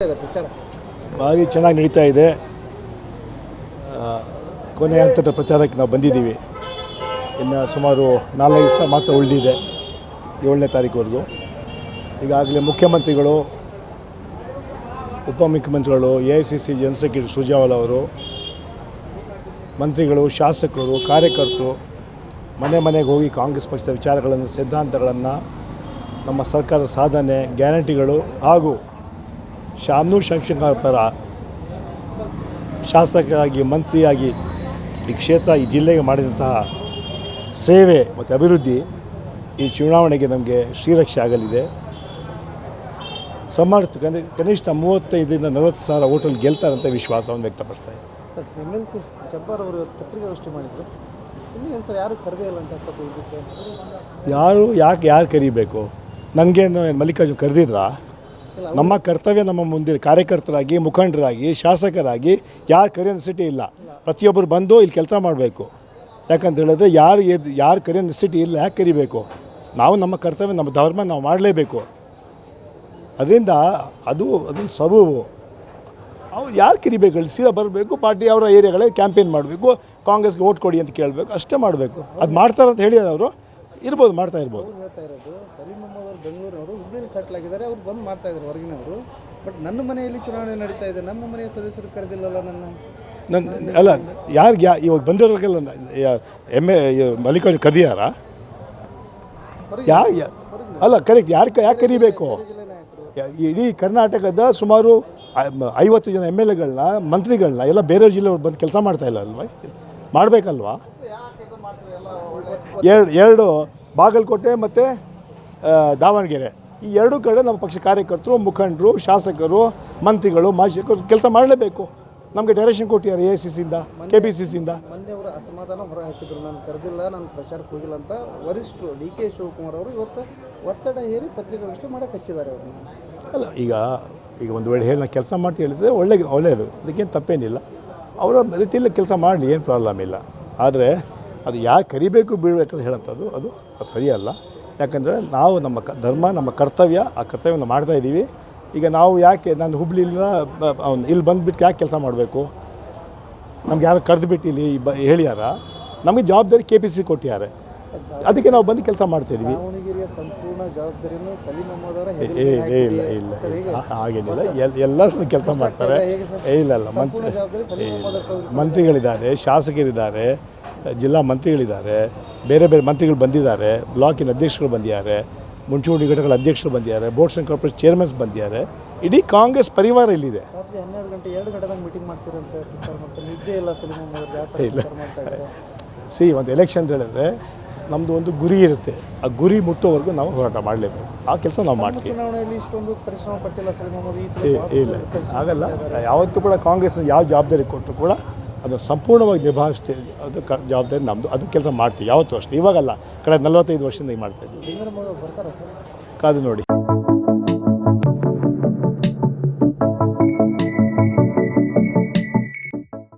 ಭಾರಿ ಚೆನ್ನಾಗಿ ನಡೀತಾ ಇದೆ. ಕೊನೆಯ ಹಂತದ ಪ್ರಚಾರಕ್ಕೆ ನಾವು ಬಂದಿದ್ದೀವಿ. ಇನ್ನು ಸುಮಾರು 4 ದಿವಸ ಮಾತ್ರ ಉಳಿದಿದೆ 7ನೇ ತಾರೀಕುವರೆಗೂ. ಈಗಾಗಲೇ ಮುಖ್ಯಮಂತ್ರಿಗಳು, ಉಪಮುಖ್ಯಮಂತ್ರಿಗಳು, AICC ಜನರಲ್ ಸೆಕ್ರೆಟರಿ ಸುರ್ಜೇವಾಲಾ ಅವರು, ಮಂತ್ರಿಗಳು, ಶಾಸಕರು, ಕಾರ್ಯಕರ್ತರು ಮನೆ ಮನೆಗೆ ಹೋಗಿ ಕಾಂಗ್ರೆಸ್ ಪಕ್ಷದ ವಿಚಾರಗಳನ್ನು, ಸಿದ್ಧಾಂತಗಳನ್ನು, ನಮ್ಮ ಸರ್ಕಾರದ ಸಾಧನೆ, ಗ್ಯಾರಂಟಿಗಳು ಹಾಗೂ ಶಾಮನೂರು ಶಿವಶಂಕರ್ ಪರ ಶಾಸಕರಾಗಿ, ಮಂತ್ರಿಯಾಗಿ ಈ ಕ್ಷೇತ್ರ, ಈ ಜಿಲ್ಲೆಗೆ ಮಾಡಿದಂತಹ ಸೇವೆ ಮತ್ತು ಅಭಿವೃದ್ಧಿ ಈ ಚುನಾವಣೆಗೆ ನಮಗೆ ಶ್ರೀರಕ್ಷೆ ಆಗಲಿದೆ. ಕನಿಷ್ಠ 35ರಿಂದ 40 ಸಾವಿರ ಓಟಲ್ಲಿ ಗೆಲ್ತಾರಂತ ವಿಶ್ವಾಸವನ್ನು ವ್ಯಕ್ತಪಡಿಸ್ತಾ ಇದೆ. MLC ಜಬ್ಬಾರ್ ಅವರು ಪತ್ರಿಕಾಗೋಷ್ಠಿ ಮಾಡಿದರು. ಯಾರು ಕರೆದೇ ಇಲ್ಲ ಅಂತ ಯಾರು ಕರಿಬೇಕು? ನನಗೇನು ಮಲ್ಲಿಕಾರ್ಜುನ್ ಕರೆದಿದ್ರಾ? ನಮ್ಮ ಕರ್ತವ್ಯ, ನಮ್ಮ ಮುಂದೆ ಕಾರ್ಯಕರ್ತರಾಗಿ, ಮುಖಂಡರಾಗಿ, ಶಾಸಕರಾಗಿ ಯಾರು ಕರೆಯೋ ನೆಸಿಟಿ ಇಲ್ಲ. ಪ್ರತಿಯೊಬ್ಬರು ಬಂದು ಇಲ್ಲಿ ಕೆಲಸ ಮಾಡಬೇಕು. ಯಾಕಂತ ಹೇಳಿದ್ರೆ ಯಾರು ಕರೆಯೋ ನೆಸಿಟಿ ಇಲ್ಲ. ಯಾಕೆ ಕರಿಬೇಕು? ನಾವು ನಮ್ಮ ಕರ್ತವ್ಯ, ನಮ್ಮ ಧರ್ಮ ನಾವು ಮಾಡಲೇಬೇಕು. ಅದರಿಂದ ಅದೊಂದು ಸಬೂಬು. ಅವ್ರು ಯಾರು ಕರಿಬೇಕು? ಸೀದಾ ಬರಬೇಕು, ಪಾರ್ಟಿ ಅವರ ಏರಿಯಾಗಳೇ ಕ್ಯಾಂಪೇನ್ ಮಾಡಬೇಕು, ಕಾಂಗ್ರೆಸ್ಗೆ ಓಟ್ ಕೊಡಿ ಅಂತ ಕೇಳಬೇಕು, ಅಷ್ಟೇ ಮಾಡಬೇಕು. ಅದು ಮಾಡ್ತಾರಂತ ಹೇಳಿದ್ದಾರೆ ಅವರು. ಇರ್ಬೋದು, ಮಾಡ್ತಾ ಇರ್ಬೋದು. ಹೇಳ್ತಾ ಇರೋದು ಸಲೀಂ ಅಹ್ಮದ್ ಅವರು ಬೆಂಗಳೂರವರು, ಹುಬ್ಬಳ್ಳಿಯಲ್ಲಿ ಸೆಟ್ಲ್ ಆಗಿದ್ದಾರೆ. ಅವ್ರು ಬಂದು ಮಾಡ್ತಾ ಇದ್ದಾರೆ ಹೊರಗಿನವರು. ಬಟ್ ನನ್ನ ಮನೆಯಲ್ಲಿ ಚುನಾವಣೆ ನಡೀತಾ ಇದೆ, ನಮ್ಮ ಮನೆಯ ಸದಸ್ಯರು ಕರೆದಿಲ್ಲಲ್ಲ ಅಲ್ಲ, ಯಾರಿಗೆ ಇವಾಗ ಬಂದಿರೋರಿಗೆಲ್ಲ ಮಲ್ಲಿಕಾರ್ಜುನ್ ಕರೆದಿದ್ದಾರಾ? ಅಲ್ಲ, ಕರೆಕ್ಟ್. ಯಾಕೆ ಕರಿಬೇಕು? ಇಡೀ ಕರ್ನಾಟಕದ ಸುಮಾರು 50 ಜನ MLAಗಳನ್ನ, ಮಂತ್ರಿಗಳನ್ನ ಎಲ್ಲ ಬೇರೆ ಜಿಲ್ಲೆಯವ್ರು ಬಂದು ಕೆಲಸ ಮಾಡ್ತಾ ಇಲ್ಲ ಅಲ್ವಾ? ಮಾಡಬೇಕಲ್ವಾ? ಎರಡು ಬಾಗಲಕೋಟೆ ಮತ್ತು ದಾವಣಗೆರೆ, ಈ ಎರಡೂ ಕಡೆ ನಮ್ಮ ಪಕ್ಷ ಕಾರ್ಯಕರ್ತರು, ಮುಖಂಡರು, ಶಾಸಕರು, ಮಂತ್ರಿಗಳು, ಮಾಜಿ ಕೆಲಸ ಮಾಡಲೇಬೇಕು. ನಮಗೆ ಡೈರೆಕ್ಷನ್ ಕೊಟ್ಟಿದ್ದಾರೆ AICCಯಿಂದ, KPCCಯಿಂದ. ಮೊನ್ನೆ ಅವರು ಅಸಮಾಧಾನ ಹೊರ ಹಾಕಿದ್ರು, ನಾನು ಕರೆದಿಲ್ಲ, ನಾನು ಪ್ರಚಾರಕ್ಕೆ ಹೋಗಿಲ್ಲ ಅಂತ. ವರಿಷ್ಠರು DK ಶಿವಕುಮಾರ್ ಅವರು ಇವತ್ತು ಒತ್ತಡ ಹೇರಿ ಪತ್ರಿಕಾಗೋಷ್ಠಿ ಮಾಡೋಕ್ಕೆ ಹಚ್ಚಿದ್ದಾರೆ ಅವ್ರನ್ನ. ಅಲ್ಲ, ಈಗ ಒಂದು ವೇಳೆ ಹೇಳಿ ನಾನು ಕೆಲಸ ಮಾಡ್ತೀನಿ ಹೇಳಿದ್ರೆ ಒಳ್ಳೆಯದು, ಅದಕ್ಕೇನು ತಪ್ಪೇನಿಲ್ಲ. ಅವರ ರೀತಿಯಲ್ಲಿ ಕೆಲಸ ಮಾಡಲಿ, ಏನು ಪ್ರಾಬ್ಲಮ್ ಇಲ್ಲ. ಆದರೆ ಅದು ಯಾರು ಕರಿಬೇಕು ಬಿಡಬೇಕು ಅಂತ ಹೇಳೋಂಥದ್ದು ಅದು ಸರಿಯಲ್ಲ. ಯಾಕಂದರೆ ನಾವು ನಮ್ಮ ಧರ್ಮ, ನಮ್ಮ ಕರ್ತವ್ಯ, ಆ ಕರ್ತವ್ಯವನ್ನು ಮಾಡ್ತಾಯಿದ್ದೀವಿ. ಈಗ ನಾವು ಯಾಕೆ ನಾನು ಹುಬ್ಳಿಯಿಂದ ಇಲ್ಲಿ ಬಂದುಬಿಟ್ಟು ಯಾಕೆ ಕೆಲಸ ಮಾಡಬೇಕು? ನಮ್ಗೆ ಯಾರು ಕರೆದುಬಿಟ್ಟು ಇಲ್ಲಿ ಹೇಳ್ಯಾರ? ನಮಗೆ ಜವಾಬ್ದಾರಿ KPC ಕೊಟ್ಟಿದ್ದಾರೆ, ಅದಕ್ಕೆ ನಾವು ಬಂದು ಕೆಲಸ ಮಾಡ್ತಾಯಿದ್ವಿ. ದಾವಣಗೆರೆಯ ಸಂಪೂರ್ಣ ಜವಾಬ್ದಾರಿಯನ್ನು ಸಲೀಂ ಅಹ್ಮದ್ ಅವರ ಇಲ್ಲ ಹಾಗೇನಿಲ್ಲ. ಎಲ್ಲರೂ ಕೆಲಸ ಮಾಡ್ತಾರೆ. ಇಲ್ಲ ಮಂತ್ರಿಗಳಿದ್ದಾರೆ, ಶಾಸಕರಿದ್ದಾರೆ, ಜಿಲ್ಲಾ ಮಂತ್ರಿಗಳಿದ್ದಾರೆ, ಬೇರೆ ಬೇರೆ ಮಂತ್ರಿಗಳು ಬಂದಿದ್ದಾರೆ, ಬ್ಲಾಕಿನ ಅಧ್ಯಕ್ಷರು ಬಂದಿದ್ದಾರೆ, ಮುಂಚೂಣಿ ಘಟಕಗಳ ಅಧ್ಯಕ್ಷರು ಬಂದಿದ್ದಾರೆ, ಬೋರ್ಡ್ಸ್ ಆ್ಯಂಡ್ ಕಾರ್ಪೊರೇಷನ್ ಚೇರ್ಮನ್ಸ್ ಬಂದಿದ್ದಾರೆ. ಇಡೀ ಕಾಂಗ್ರೆಸ್ ಪರಿವಾರ ಇಲ್ಲಿದೆ. ರಾತ್ರಿ 12 ಗಂಟೆ 2 ಗಂಟೆದಾಗ ಮೀಟಿಂಗ್ ಮಾಡ್ತೀರಂತೆ. ನಿದ್ದೆ ಇಲ್ಲ ಸಲೀಂ ಅಹ್ಮದ್ ಇಲ್ಲ. ಒಂದು ಎಲೆಕ್ಷನ್ ಅಂತ ಹೇಳಿದ್ರೆ ನಮ್ಮದು ಒಂದು ಗುರಿ ಇರುತ್ತೆ. ಆ ಗುರಿ ಮುಟ್ಟೋವರೆಗೂ ನಾವು ಹೋರಾಟ ಮಾಡಲೇಬೇಕು. ಆ ಕೆಲಸ ನಾವು ಮಾಡ್ತೀವಿ. ಚುನಾವಣೆಯಲ್ಲಿ ಇಷ್ಟೊಂದು ಪರಿಶ್ರಮ ಪಟ್ಟಿಲ್ಲ ಸಲೀಂ ಅಹ್ಮದ್. ಇಲ್ಲ, ಆಗಲ್ಲ. ಯಾವತ್ತೂ ಕೂಡ ಕಾಂಗ್ರೆಸ್ ಯಾವ ಜವಾಬ್ದಾರಿ ಕೊಟ್ಟರು ಕೂಡ ಅದನ್ನು ಸಂಪೂರ್ಣವಾಗಿ ನಿಭಾಯಿಸ್ತೀವಿ. ಅದು ಜವಾಬ್ದಾರಿ ನಮ್ಮದು. ಅದು ಕೆಲಸ ಮಾಡ್ತೀವಿ ಯಾವತ್ತೂ ಅಷ್ಟೇ. ಇವಾಗಲ್ಲ, ಕಳೆದ 45 ವರ್ಷದಿಂದ ಈಗ ಮಾಡ್ತಾಯಿದ್ದೀವಿ. ಬರ್ತಾರಾ ಸರ್? ಕಾದು ನೋಡಿ.